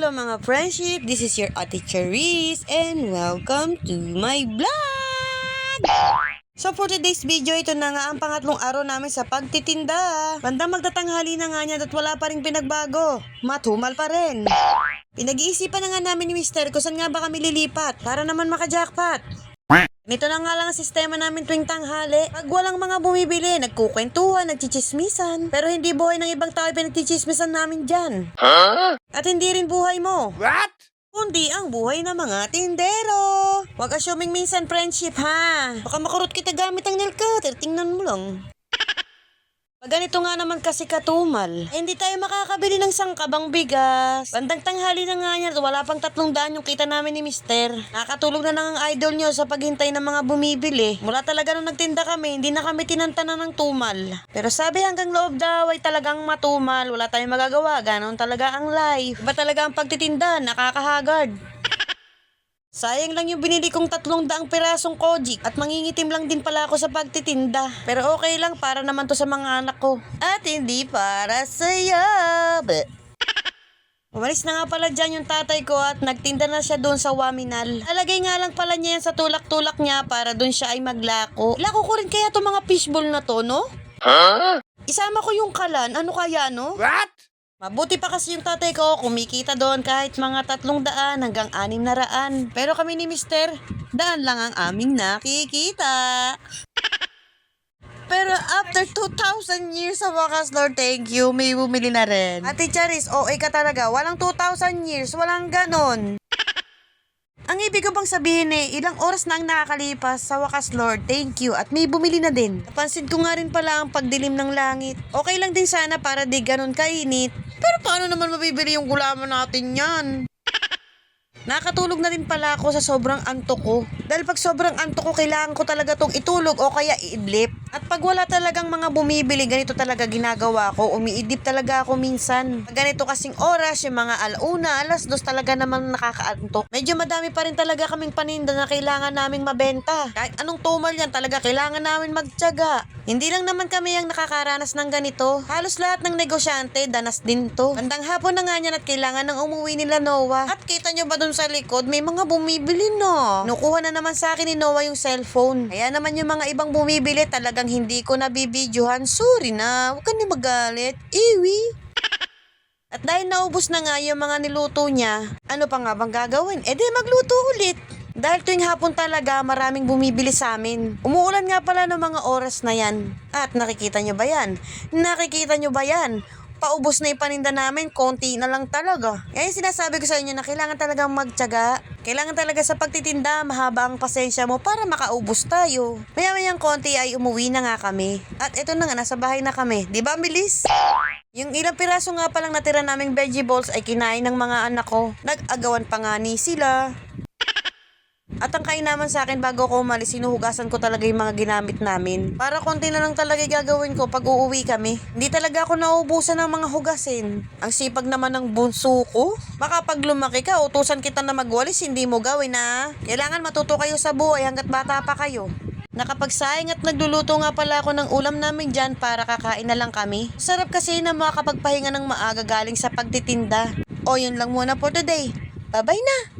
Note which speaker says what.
Speaker 1: Hello mga friendship, this is your Ate Charis and welcome to my vlog! So for today's video, ito na nga ang pangatlong araw namin sa pagtitinda. Bandang magtatanghali na nga niya at wala pa rin pinagbago. Matumal pa rin. Pinag-iisipan na nga namin ni Mister kung saan nga ba kami lilipat para naman maka-jackpot. Nito na nga lang ang sistema namin tuwing tanghali. Pag walang mga bumibili, nagkukwentuhan, nagchichismisan. Pero hindi buhay ng ibang tao pinagchichismisan namin dyan. At hindi rin buhay mo.
Speaker 2: What?
Speaker 1: Kundi ang buhay ng mga tindero. Huwag assuming minsan friendship ha. Baka makurot kita gamit ang nail cutter. Tingnan mo lang. Pag ganito nga naman kasi katumal, hindi tayo makakabili ng sangkabang bigas. Bandang tanghali na nga niya at wala pang 300 yung kita namin ni Mister. Nakatulog na lang ang idol nyo sa paghintay ng mga bumibili. Mula talaga nung nagtinda kami, hindi na kami tinantanan ng tumal. Pero sabi hanggang loob daw ay talagang matumal. Wala tayong magagawa, ganon talaga ang life. Iba talaga ang pagtitinda, nakakahagard. Sayang lang yung binili kong 300 pirasong kojik at mangingitim lang din pala ako sa pagtitinda. Pero okay lang para naman to sa mga anak ko. At hindi para sa'yo. Umalis na nga pala dyan yung tatay ko at nagtinda na siya doon sa Waminal. Alagay nga lang pala niya yan sa tulak-tulak niya para doon siya ay maglako. Lako ko rin kaya to mga fishball na to, no? Isama ko yung kalan, ano kaya, no?
Speaker 2: What?
Speaker 1: Mabuti pa kasi yung tatay ko, kumikita doon kahit mga 300 hanggang 600. Pero kami ni Mister, daan lang ang aming nakikita. Pero after 2,000 years sa wakas, Lord, thank you, may bumili na rin. Ate Charis, OA ka talaga, walang 2,000 years, walang ganon. Ang ibig ko bang sabihin ilang oras na ang nakakalipas sa wakas, Lord, thank you, at may bumili na din. Napansin ko nga rin pala ang pagdilim ng langit. Okay lang din sana para di ganun kainit. Pero paano naman mabibili yung gulaman natin yan? Nakatulog na din pala ako sa sobrang antok ko. Dahil pag sobrang antok ko, kailangan ko talaga tong itulog o kaya iidlip. At pag wala talagang mga bumibili, ganito talaga ginagawa ko. Umiidlip talaga ako minsan. Pag ganito kasing oras, yung mga alauna, alas 2 talaga naman nakakaantok. Medyo madami pa rin talaga kaming paninda na kailangan naming mabenta. Kahit anong tumal yan, talaga kailangan namin magtiyaga. Hindi lang naman kami ang nakakaranas ng ganito. Halos lahat ng negosyante, danas din to. Bandang hapon na nga niyan at kailangan ng umuwi nila Noah. At kita nyo ba dun sa likod, may mga bumibili no. Nukuha na naman sa akin ni Noah yung cellphone. Kaya naman yung mga ibang bumibili, talagang hindi ko nabibidyohan. Sorry na, huwag ka na magalit. Iwi. At dahil naubos na nga yung mga niluto niya, ano pa nga bang gagawin? Di magluto ulit. Dahil tuwing hapon talaga, maraming bumibili sa amin. Umuulan nga pala ng mga oras na yan. At nakikita nyo ba yan? Nakikita nyo ba yan? Paubos na yung paninda namin, konti na lang talaga. Kaya sinasabi ko sa inyo na kailangan talagang magtiyaga. Kailangan talaga sa pagtitinda, mahaba ang pasensya mo para makaubos tayo. Maya-mayang konti ay umuwi na nga kami. At eto na nga, nasa bahay na kami. Di ba, bilis? Yung ilang piraso nga palang natira naming vegetables ay kinain ng mga anak ko. Nag-agawan pa nga ni sila. At ang kain naman sa akin bago ko umalis, sinuhugasan ko talaga yung mga ginamit namin. Para konti na lang talaga gagawin ko pag uuwi kami. Hindi talaga ako nauubusan ng mga hugasin. Ang sipag naman ng bunso ko. Baka pag lumaki ka, utusan kita na magwalis, hindi mo gawin na. Kailangan matuto kayo sa buhay hanggat bata pa kayo. Nakapagsaing at nagluluto nga pala ako ng ulam namin dyan para kakain na lang kami. Sarap kasi na makakapagpahinga ng maaga galing sa pagtitinda. O yun lang muna for today. Bye-bye na!